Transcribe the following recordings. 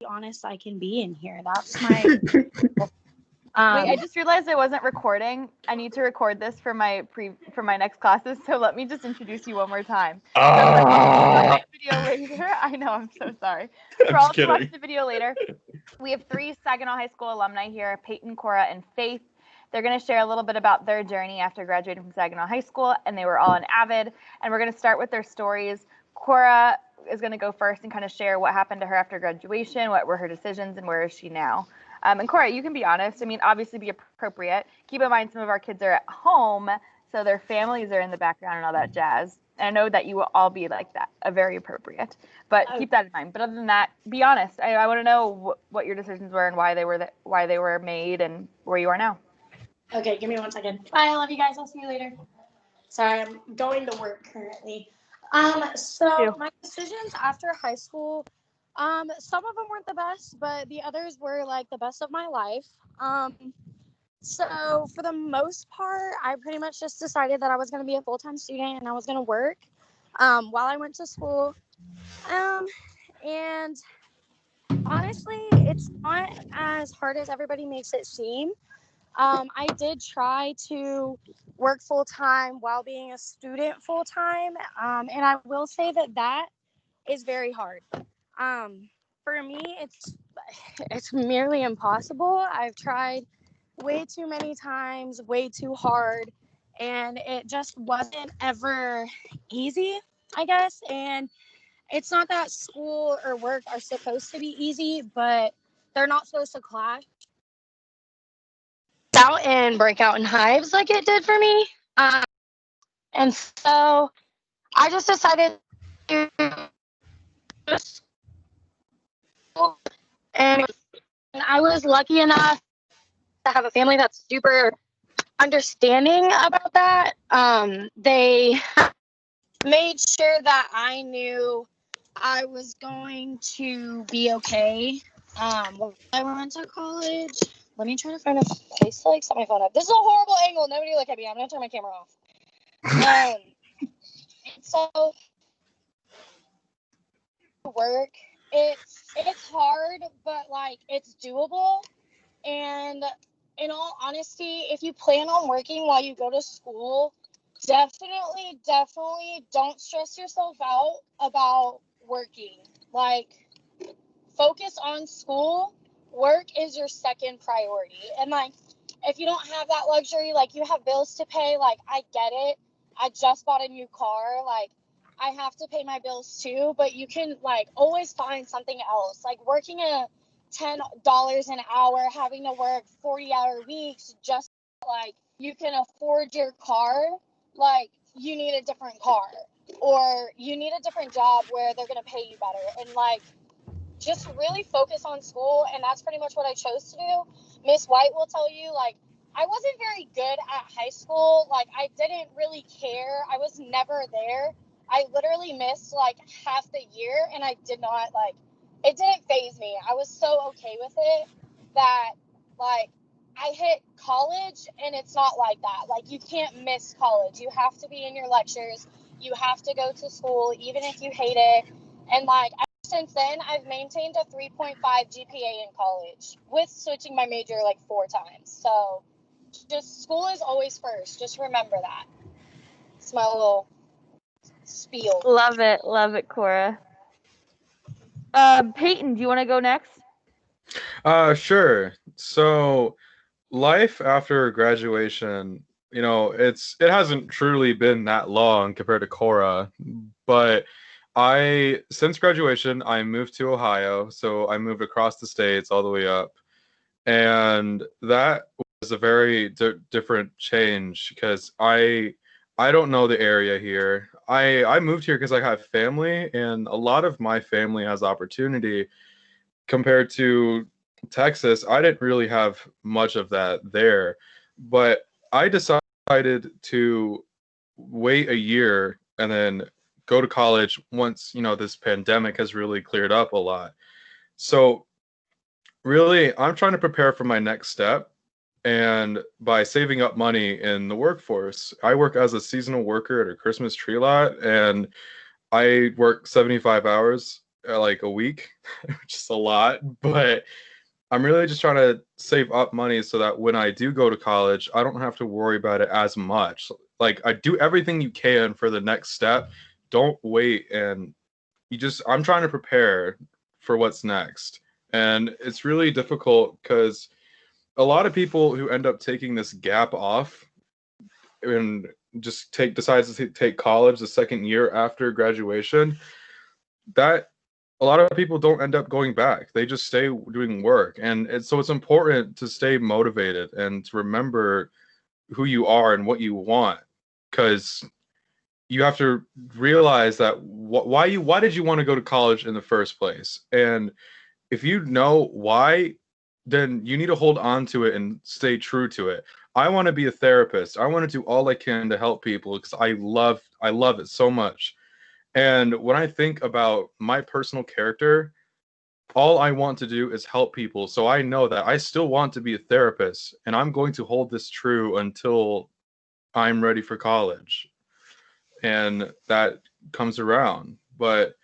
honest I can be in here. That's my Wait, I just realized I wasn't recording. I need to record this for my next classes, so let me just introduce you one more time. Video later. I know, I'm so sorry. For all to watch the video later, we have 3 Saginaw High School alumni here, Peyton, Cora, and Faith. They're going to share a little bit about their journey after graduating from Saginaw High School, and they were all in Avid. And we're going to start with their stories. Cora is going to go first and kind of share what happened to her after graduation, what were her decisions, and where is she now. And Cora, you can be honest. I mean, obviously be appropriate. Keep in mind some of our kids are at home, so their families are in the background and all that jazz. And I know that you will all be like that, very appropriate. But keep that in mind. But other than that, be honest. I want to know what your decisions were and why they were made and where you are now. Okay, give me 1 second. Bye, I love you guys. I'll see you later. Sorry, I'm going to work currently. So my decisions after high school, some of them weren't the best, but the others were like the best of my life. So for the most part, I pretty much just decided that I was going to be a full-time student and I was going to work while I went to school. And honestly, it's not as hard as everybody makes it seem. I did try to work full-time while being a student full-time, and I will say that is very hard. For me, it's merely impossible. I've tried way too many times, way too hard, and it just wasn't ever easy, I guess. And it's not that school or work are supposed to be easy, but they're not supposed to clash out and break out in hives like it did for me. And so I just decided to just and I was lucky enough to have a family that's super understanding about that. They made sure that I knew I was going to be okay. When I went to college, let me try to find a place to set my phone up. This is a horrible angle. Nobody look at me. I'm gonna turn my camera off. So work. It's hard, but like it's doable. And in all honesty, if you plan on working while you go to school, definitely don't stress yourself out about working. Like, focus on school. Work is your second priority. And like, if you don't have that luxury, like you have bills to pay, like I get it. I just bought a new car. Like, I have to pay my bills too, but you can like always find something else. Like working a $10 an hour, having to work 40-hour weeks just like you can afford your car, like you need a different car or you need a different job where they're going to pay you better. And like, just really focus on school. And that's pretty much what I chose to do. Miss White will tell you, like, I wasn't very good at high school. Like, I didn't really care. I was never there. I literally missed like half the year and I did not like, it didn't faze me. I was so okay with it that like I hit college and it's not like that. Like, you can't miss college. You have to be in your lectures. You have to go to school, even if you hate it. And like, since then, I've maintained a 3.5 GPA in college with switching my major like 4 times. So just school is always first. Just remember that. It's my little spiel. Love it, Cora. Peyton, do you want to go next? Sure. So life after graduation, it hasn't truly been that long compared to Cora, but since graduation, I moved to Ohio. So I moved across the states all the way up. And that was a very different change because I don't know the area here. I moved here because I have family, and a lot of my family has opportunity compared to Texas. I didn't really have much of that there, but I decided to wait a year and then go to college once, this pandemic has really cleared up a lot. So really, I'm trying to prepare for my next step. And by saving up money in the workforce, I work as a seasonal worker at a Christmas tree lot, and I work 75 hours like a week, which is a lot, but I'm really just trying to save up money so that when I do go to college, I don't have to worry about it as much. Like, I do everything you can for the next step. Don't wait. And I'm trying to prepare for what's next. And it's really difficult because a lot of people who end up taking this gap off and decides to take college the second year after graduation, that a lot of people don't end up going back. They just stay doing work. And it's important to stay motivated and to remember who you are and what you want, because you have to realize that why did you want to go to college in the first place? And if you know why, then you need to hold on to it and stay true to it. I want to be a therapist. I want to do all I can to help people because I love it so much. And when I think about my personal character, all I want to do is help people. So I know that I still want to be a therapist, and I'm going to hold this true until I'm ready for college. And that comes around. But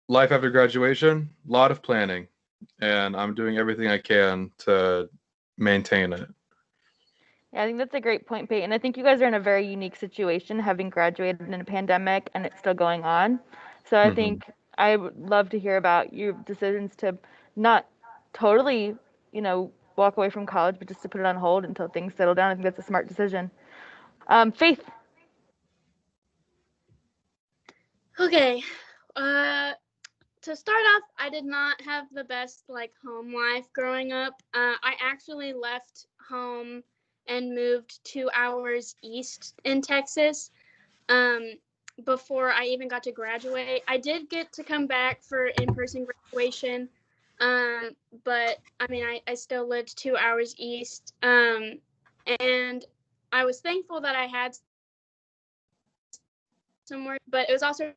life after graduation, a lot of planning, and I'm doing everything I can to maintain it. Yeah, I think that's a great point, Peyton. I think you guys are in a very unique situation, having graduated in a pandemic and it's still going on. So I think I would love to hear about your decisions to not totally, walk away from college, but just to put it on hold until things settle down. I think that's a smart decision. Faith. Okay. To start off, I did not have the best home life growing up. I actually left home and moved 2 hours east in Texas before I even got to graduate. I did get to come back for in-person graduation, but I mean, I still lived 2 hours east, and I was thankful that I had somewhere, but it was also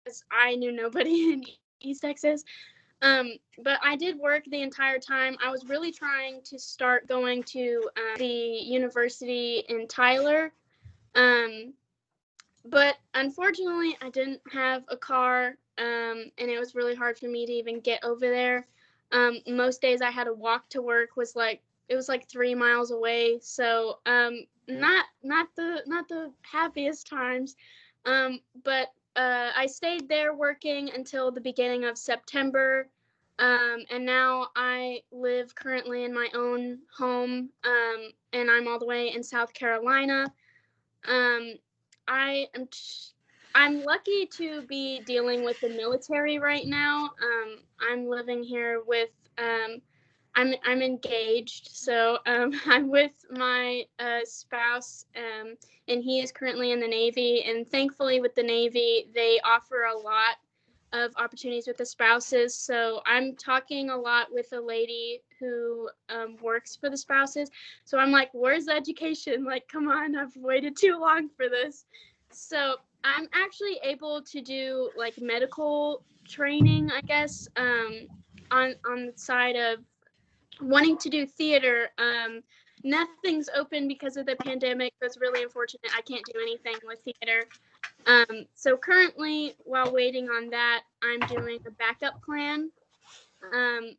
because I knew nobody in East Texas. But I did work the entire time. I was really trying to start going to the university in Tyler. But unfortunately, I didn't have a car, and it was really hard for me to even get over there. Most days I had to walk to work. It was like 3 miles away. So not the happiest times. But I stayed there working until the beginning of September. And now I live currently in my own home, and I'm all the way in South Carolina. I'm lucky to be dealing with the military right now. I'm living here with I'm engaged, so I'm with my spouse, and he is currently in the Navy. And thankfully, with the Navy, they offer a lot of opportunities with the spouses. So I'm talking a lot with a lady who works for the spouses. So I'm like, where's the education? Like, come on, I've waited too long for this. So I'm actually able to do medical training, I guess, on the side of wanting to do theater. Nothing's open because of the pandemic. That's really unfortunate. I can't do anything with theater. So currently, while waiting on that, I'm doing a backup plan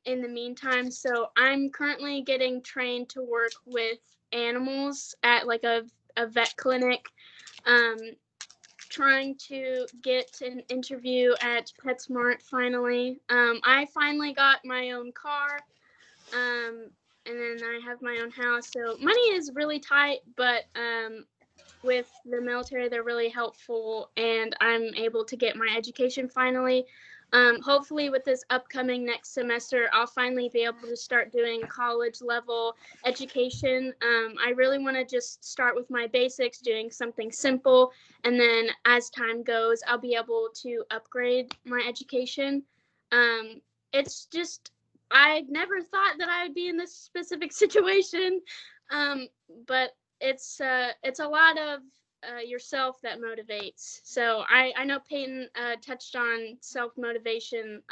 in the meantime. So I'm currently getting trained to work with animals at a vet clinic, trying to get an interview at PetSmart finally. I finally got my own car, and then I have my own house. So money is really tight, but with the military, they're really helpful, and I'm able to get my education finally. Hopefully with this upcoming next semester, I'll finally be able to start doing college level education. I really want to just start with my basics, doing something simple, and then as time goes, I'll be able to upgrade my education. It's just, I never thought that I would be in this specific situation, but it's a lot of yourself that motivates. So I know Peyton touched on self-motivation,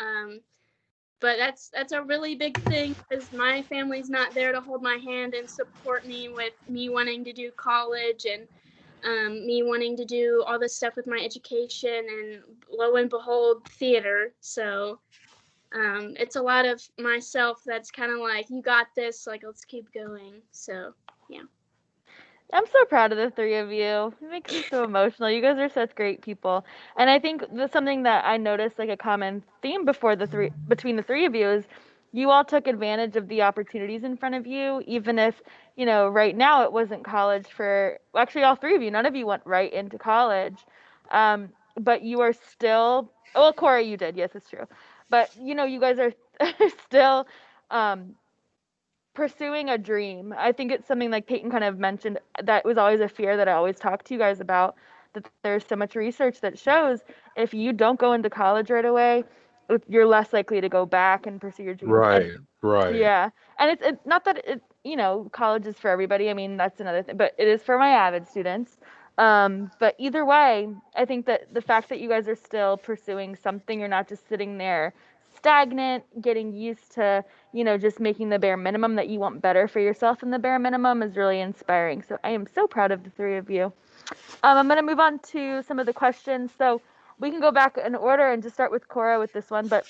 but that's a really big thing because my family's not there to hold my hand and support me with me wanting to do college. And me wanting to do all this stuff with my education, and lo and behold, theater. So it's a lot of myself that's kind of like, you got this, like, let's keep going. So yeah. I'm so proud of the three of you. It makes me so emotional. You guys are such great people. And I think that's something that I noticed, like a common theme between the three of you, is you all took advantage of the opportunities in front of you, even if, right now it wasn't college well, actually all three of you, none of you went right into college. But you are still, well, Cora, you did. Yes, it's true. But, you guys are still, pursuing a dream. I think it's something like Peyton kind of mentioned, that was always a fear that I always talk to you guys about, that there's so much research that shows if you don't go into college right away, you're less likely to go back and pursue your dreams. Right, right. Yeah. And it's not that college is for everybody. I mean, that's another thing, but it is for my avid students. But either way, I think that the fact that you guys are still pursuing something, you're not just sitting there stagnant, getting used to, just making the bare minimum, that you want better for yourself than the bare minimum, is really inspiring. So I am so proud of the three of you. I'm going to move on to some of the questions. So we can go back in order and just start with Cora with this one. But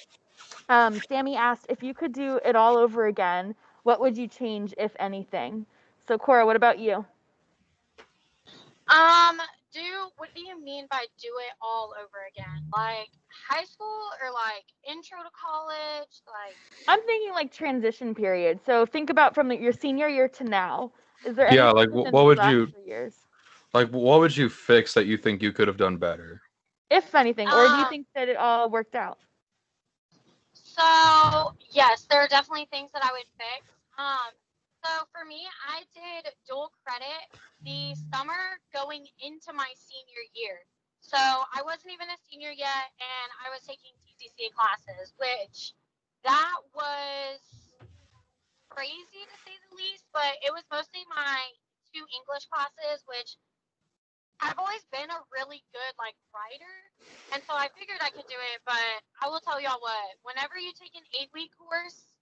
Sammy asked, if you could do it all over again, what would you change, if anything? So Cora, what about you? What do you mean by do it all over again? Like high school or like intro to college? Like, I'm thinking like transition period. So think about from your senior year to now. Is there Yeah, anything like within what these would last you 3 years, what would you fix that you think you could have done better? if anything, or do you think that it all worked out? So yes, there are definitely things that I would fix. So for me, I did dual credit the summer going into my senior year. So I wasn't even a senior yet, and I was taking TCC classes, which that was crazy to say the least. But it was mostly my 2 English classes, which I've always been a really good writer, and so I figured I could do it. But I will tell y'all what: whenever you take an 8-week course,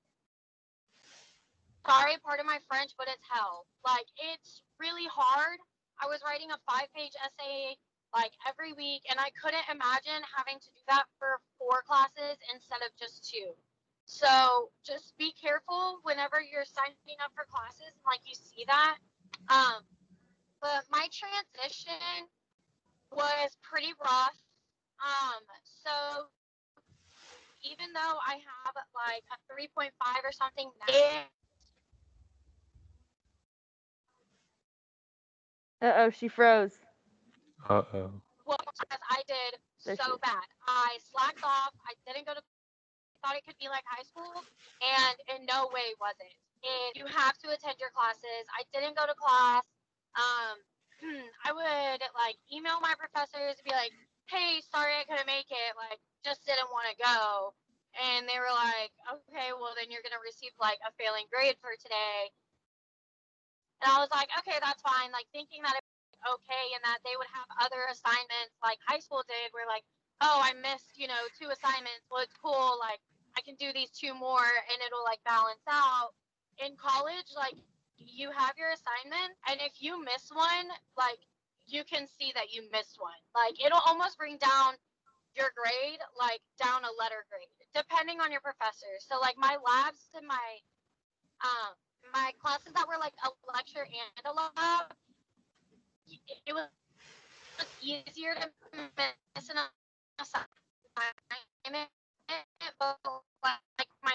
sorry, pardon my French, but it's hell. It's really hard. I was writing a 5-page essay every week, and I couldn't imagine having to do that for 4 classes instead of just 2. So just be careful whenever you're signing up for classes and you see that. But my transition was pretty rough. So even though I have a 3.5 or something, She froze. well, I did so bad. I slacked off. I didn't go to. Thought it could be like high school, and in no way was it. You have to attend your classes. I didn't go to class. I would email my professors and be like, "Hey, sorry I couldn't make it. Just didn't want to go." And they were like, "Okay, well then you're gonna receive a failing grade for today." And I was like, "Okay, that's fine." Thinking that it was okay, and that they would have other assignments like high school did, where "Oh, I missed 2 assignments. Well, it's cool. I can do these 2 more, and it'll balance out." In college, you have your assignment, and if you miss one, you can see that you missed one. It'll almost bring down your grade, down a letter grade, depending on your professor. So my labs and my classes that were a lecture and a lab, it was easier to miss an assignment, but my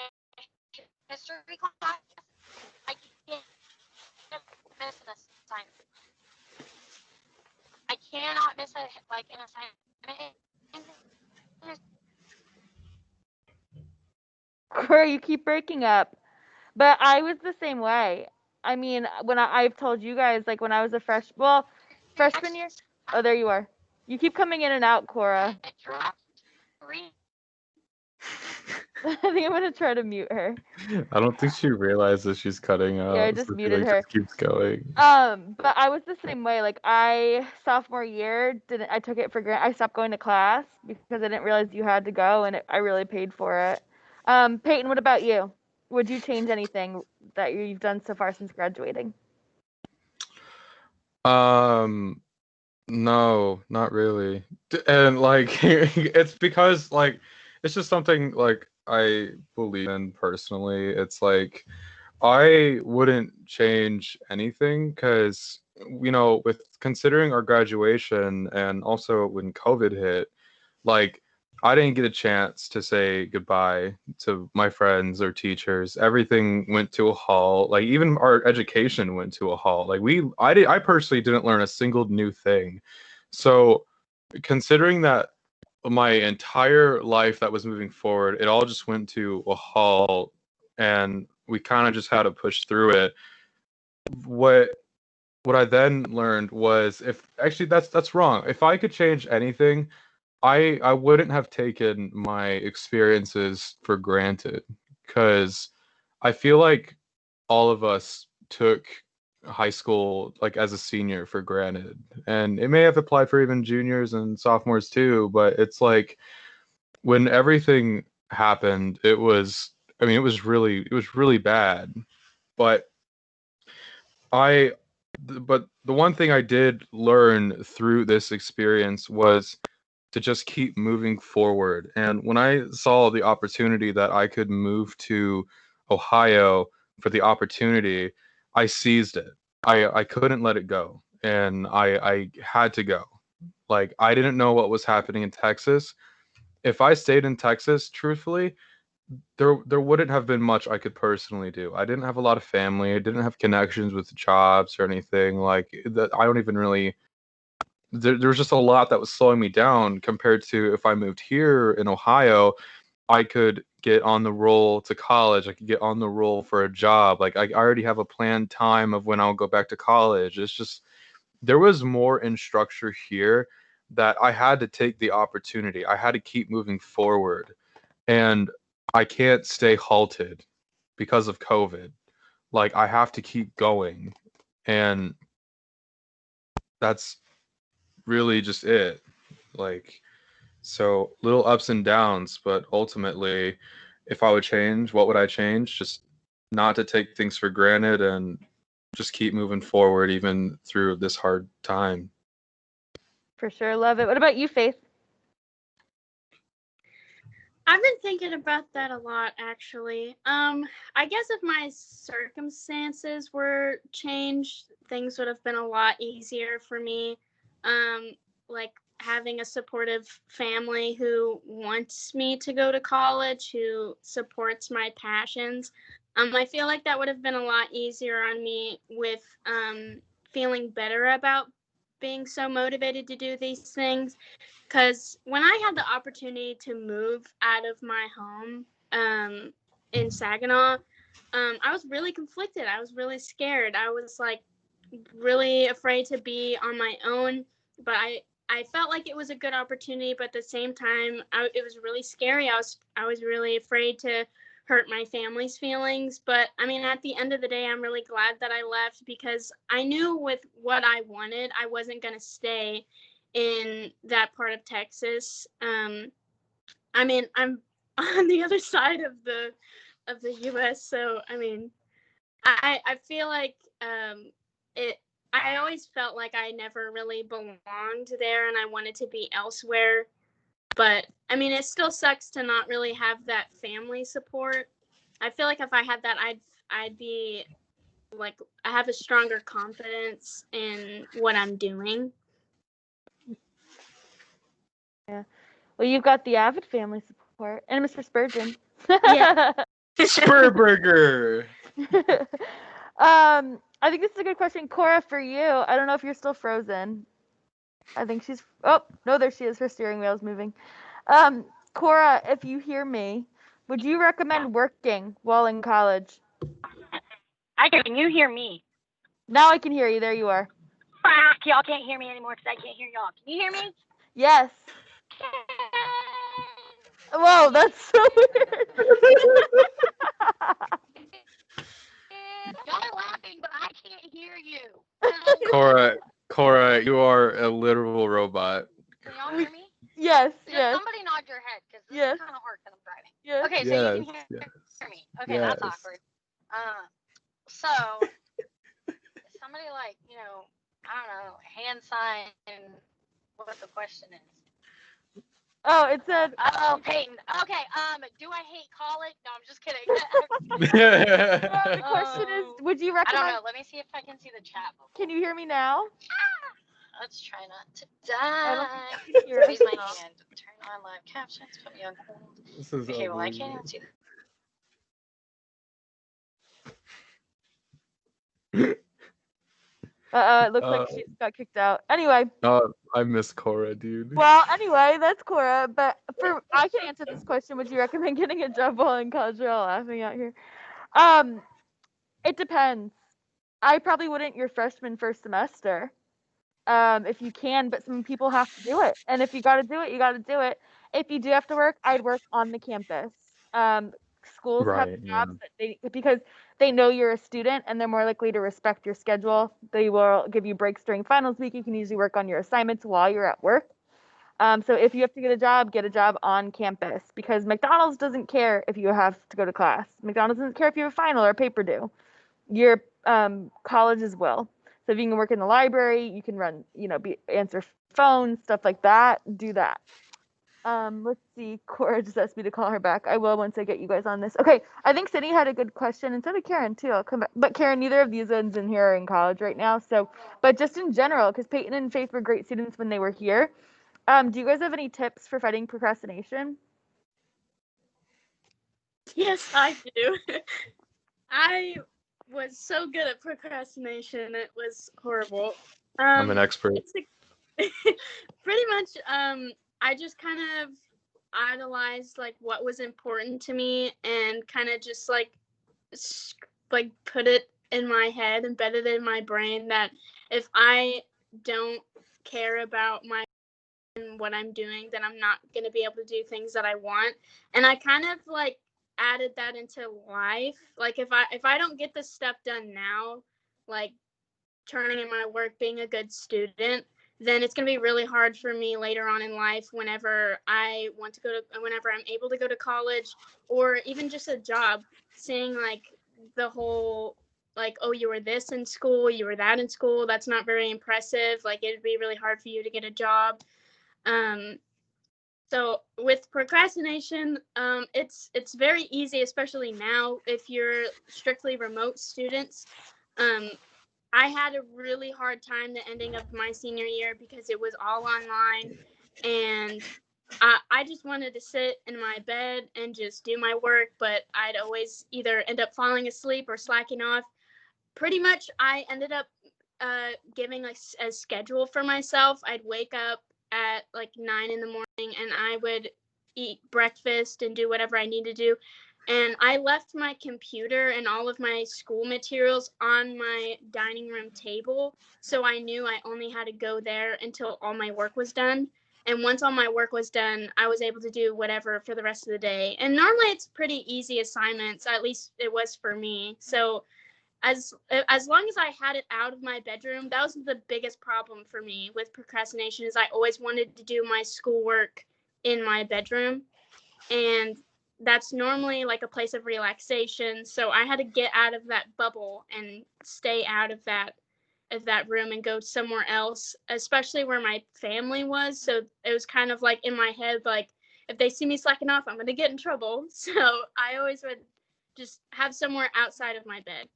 history class, I can't miss an assignment. I cannot miss an assignment. Cora, you keep breaking up. But I was the same way. I mean, when I've told you guys, when I was a freshman year. Oh, there you are. You keep coming in and out, Cora. I think I'm gonna try to mute her. I don't think she realizes she's cutting out. Yeah, I just so muted she her. just keeps going. But I was the same way. I sophomore year I took it for granted. I stopped going to class because I didn't realize you had to go, and I really paid for it. Peyton, what about you? Would you change anything that you've done so far since graduating? No, not really. And like it's because like it's just something like I believe in personally. It's like I wouldn't change anything because with considering our graduation and also when COVID hit, like I didn't get a chance to say goodbye to my friends or teachers. Everything went to a halt. Like even our education went to a halt. Like I personally didn't learn a single new thing. So considering that my entire life that was moving forward, it all just went to a halt and we kind of just had to push through it. What what I then learned was if actually that's wrong. If I could change anything, I wouldn't have taken my experiences for granted because I feel like all of us took high school like as a senior for granted. And it may have applied for even juniors and sophomores too, but it's like when everything happened, it was really bad. But I but the one thing I did learn through this experience was to just keep moving forward. And when I saw the opportunity that I could move to Ohio for the opportunity, I seized it. I couldn't let it go. And I had to go. Like I didn't know what was happening in Texas. If I stayed in Texas, truthfully, there wouldn't have been much I could personally do. I didn't have a lot of family. I didn't have connections with jobs or anything like that. I don't even really there was just a lot that was slowing me down compared to if I moved here in Ohio, I could get on the roll to college. I could get on the roll for a job. Like I already have a planned time of when I'll go back to college. It's just there was more in structure here that I had to take the opportunity. I had to keep moving forward. And I can't stay halted because of COVID. Like I have to keep going. And that's really just it. Like so little ups and downs, but ultimately, if I would change, what would I change? Just not to take things for granted and just keep moving forward even through this hard time. For sure, love it. What about you, Faith? I've been thinking about that a lot, actually. I guess if my circumstances were changed, things would have been a lot easier for me. Like having a supportive family who wants me to go to college, who supports my passions. I feel like that would have been a lot easier on me with feeling better about being so motivated to do these things. Because when I had the opportunity to move out of my home in Saginaw, I was really conflicted. I was really scared. I was like really afraid to be on my own, but I felt like it was a good opportunity, but at the same time, it was really scary. I was really afraid to hurt my family's feelings. But I mean, at the end of the day, I'm really glad that I left because I knew with what I wanted, I wasn't going to stay in that part of Texas. I mean, I'm on the other side of the U.S., so I mean, I feel like it. I always felt like I never really belonged there, and I wanted to be elsewhere. But I mean, it still sucks to not really have that family support. I feel like if I had that, I'd be like I have a stronger confidence in what I'm doing. Yeah. Well, you've got the Avid family support and Mr. Spurgeon. Yeah. Spurburger. I think this is a good question, Cora, for you. I don't know if you're still frozen. I think she's. Oh no, there she is. Her steering wheel is moving. Cora, if you hear me, would you recommend working while in college? Can you hear me? Now I can hear you. There you are. Fuck, y'all can't hear me anymore because I can't hear y'all. Can you hear me? Yes. Whoa, that's so weird. Y'all are laughing, but I can't hear you. Cora, you are a literal robot. Can y'all hear me? Yes, Just yes. somebody nod your head because this Yes. is kind of hard because I'm driving. Yes. Okay, so you can hear me. Okay, Yes. that's awkward. So somebody like I don't know, hand sign what the question is. Oh, it said. Oh, Peyton. Okay. Do I hate college? No, I'm just kidding. The question is, would you I don't recommend? know. Let me see if I can see the chat bubble. Can you hear me now? Let's try not to I don't die. think you can hear Raise us my now. hand. Turn on live captions. Put me on hold. This is Okay, well, I ugly. can't even see the. It looks like she got kicked out. Anyway. I miss Cora, dude. Well, anyway, that's Cora. But I can answer this question. Would you recommend getting a job while in college? We're all laughing out here. It depends. I probably wouldn't your freshman first semester. If you can, but some people have to do it. And if you got to do it, you got to do it. If you do have to work, I'd work on the campus. Schools have Right, jobs that because they know you're a student and they're more likely to respect your schedule. They will give you breaks during finals week. You can usually work on your assignments while you're at work. So if you have to get a job on campus because McDonald's doesn't care if you have to go to class. McDonald's doesn't care if you have a final or a paper due. Your colleges will. So if you can work in the library, you can run, answer phones, stuff like that. Do that. Let's see. Cora just asked me to call her back. I will once I get you guys on this. Okay, I think Sydney had a good question, and so did Karen too. I'll come back. But Karen, neither of these ones in here are in college right now. So, but just in general, because Peyton and Faith were great students when they were here. Do you guys have any tips for fighting procrastination? Yes, I do. I was so good at procrastination. It was horrible. I'm an expert. Pretty much, I just kind of idolized like what was important to me and kind of just like put it in my head, embedded in my brain that if I don't care about my and what I'm doing, then I'm not going to be able to do things that I want. And I kind of like added that into life. Like if I don't get this stuff done now, like turning in my work, being a good student, then it's going to be really hard for me later on in life whenever whenever I'm able to go to college or even just a job, seeing like the whole like, oh, you were this in school, you were that in school, that's not very impressive. Like it'd be really hard for you to get a job. So with procrastination, it's very easy, especially now if you're strictly remote students. I had a really hard time the ending of my senior year because it was all online, and I just wanted to sit in my bed and just do my work, but I'd always either end up falling asleep or slacking off. Pretty much, I ended up giving like a schedule for myself. I'd wake up at like 9 in the morning and I would eat breakfast and do whatever I need to do. And I left my computer and all of my school materials on my dining room table. So I knew I only had to go there until all my work was done. And once all my work was done, I was able to do whatever for the rest of the day. And normally it's pretty easy assignments, at least it was for me. So as long as I had it out of my bedroom, that was the biggest problem for me with procrastination is I always wanted to do my schoolwork in my bedroom. And that's normally like a place of relaxation. So I had to get out of that bubble and stay out of that room and go somewhere else, especially where my family was. So it was kind of like in my head, like if they see me slacking off, I'm going to get in trouble. So I always would just have somewhere outside of my bed.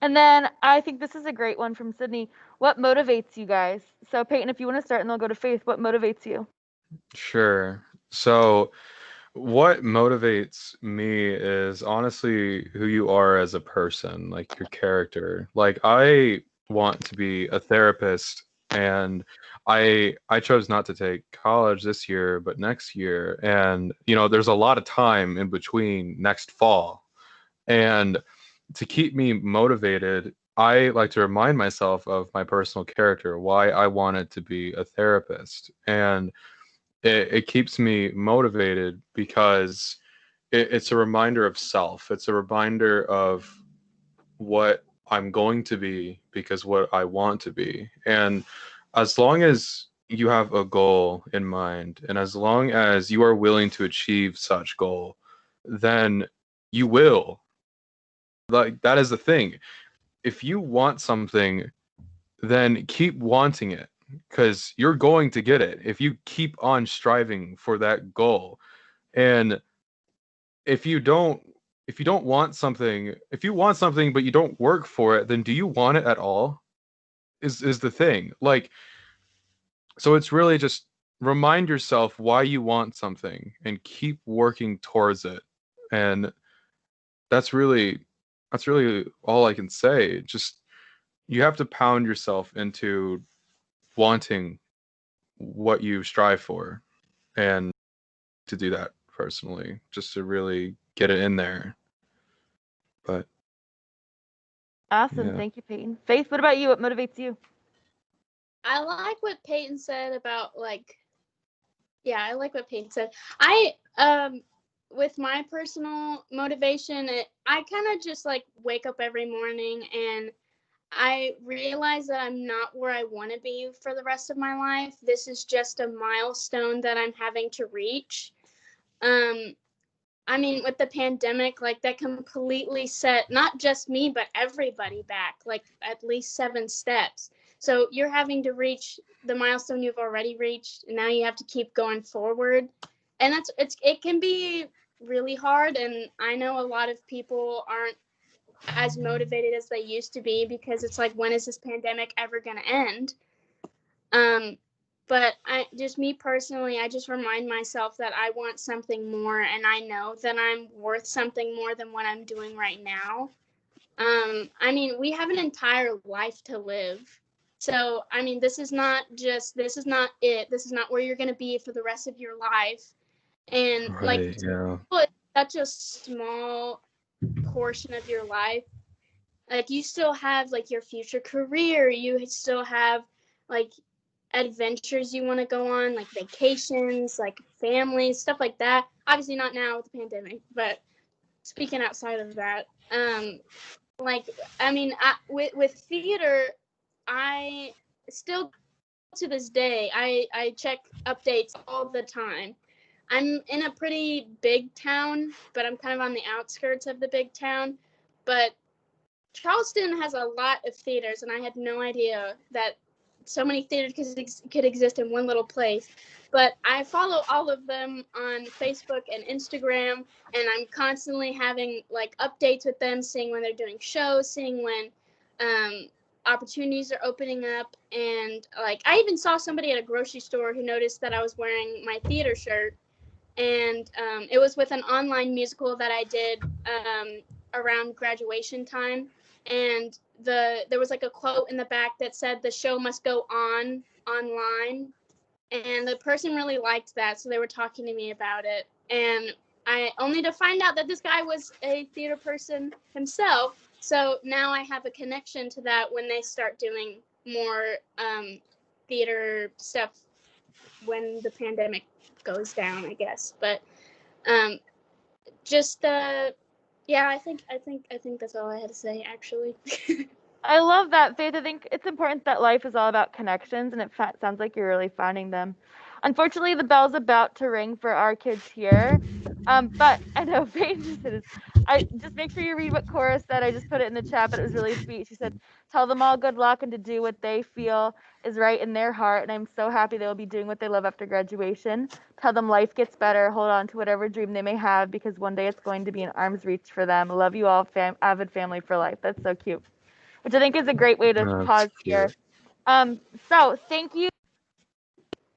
And then I think this is a great one from Sydney. What motivates you guys? So Peyton, if you want to start and then I'll go to Faith, what motivates you? Sure. So what motivates me is honestly who you are as a person, like your character. Like I want to be a therapist and I chose not to take college this year, but next year. And there's a lot of time in between next fall. And to keep me motivated, I like to remind myself of my personal character, why I wanted to be a therapist. And it keeps me motivated because it's a reminder of self. It's a reminder of what I'm going to be because what I want to be. And as long as you have a goal in mind and as long as you are willing to achieve such goal, then you will. Like that is the thing. if you want something, then keep wanting it, because you're going to get it if you keep on striving for that goal. And if you don't want something, if you want something but you don't work for it, then do you want it at all? Is the thing. Like, so it's really just remind yourself why you want something and keep working towards it. And that's really all I can say. Just, you have to pound yourself into wanting what you strive for, and to do that personally, just to really get it in there. But Awesome. yeah. Thank you, Peyton. Faith, what about you? What motivates you? I like what Peyton said about I like what Peyton said. I with my personal motivation, I kind of just like wake up every morning and I realize that I'm not where I want to be for the rest of my life. This is just a milestone that I'm having to reach. I mean, with the pandemic, like that completely set not just me, but everybody back, like at least 7 steps. So you're having to reach the milestone you've already reached, and now you have to keep going forward. And it can be really hard. And I know a lot of people aren't as motivated as they used to be because it's like, when is this pandemic ever going to end? But me personally, I just remind myself that I want something more, and I know that I'm worth something more than what I'm doing right now. I mean, we have an entire life to live. So, I mean, this is not it. This is not where you're going to be for the rest of your life. And Right, yeah. it's such a small portion of your life. Like, you still have like your future career. You still have like adventures you want to go on, like vacations, like families, stuff like that. Obviously not now with the pandemic, but speaking outside of that, with theater, I still, to this day, I check updates all the time. I'm in a pretty big town, but I'm kind of on the outskirts of the big town. But Charleston has a lot of theaters, and I had no idea that so many theaters could exist in one little place. But I follow all of them on Facebook and Instagram, and I'm constantly having like updates with them, seeing when they're doing shows, seeing when opportunities are opening up. And like, I even saw somebody at a grocery store who noticed that I was wearing my theater shirt, and it was with an online musical that I did around graduation time. And there was like a quote in the back that said, "The show must go on online." And the person really liked that, so they were talking to me about it. And I only to find out that this guy was a theater person himself. So now I have a connection to that when they start doing more theater stuff when the pandemic goes down, I guess. But I think that's all I had to say, actually. I love that, Faith. I think it's important that life is all about connections, and it sounds like you're really finding them. Unfortunately, the bell's about to ring for our kids here. But I know Faith just said this. I just make sure you read what Cora said. I just put it in the chat, but it was really sweet. She said, "Tell them all good luck and to do what they feel is right in their heart. And I'm so happy they'll be doing what they love after graduation. Tell them life gets better. Hold on to whatever dream they may have, because one day it's going to be in arm's reach for them. Love you all, avid family for life." That's so cute. Which I think is a great way to pause here. So thank you.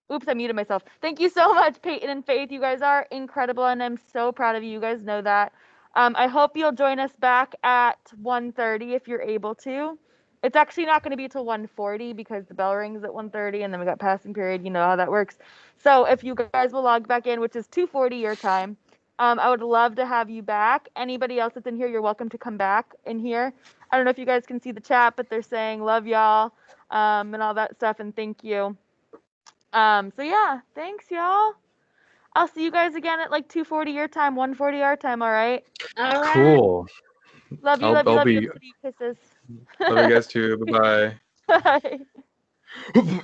Oops, I muted myself. Thank you so much, Peyton and Faith. You guys are incredible, and I'm so proud of you. You guys know that. I hope you'll join us back at 1:30 if you're able to. It's actually not going to be till 1:40 because the bell rings at 1:30, and then we got passing period. You know how that works. So if you guys will log back in, which is 2:40 your time, I would love to have you back. Anybody else that's in here, you're welcome to come back in here. I don't know if you guys can see the chat, but they're saying love y'all and all that stuff, and thank you. So yeah, thanks y'all. I'll see you guys again at like 2:40 your time, 1:40 our time, all right? All right. Cool. Love you, love you, love you. Kisses. Love you guys too. Bye-bye. Bye.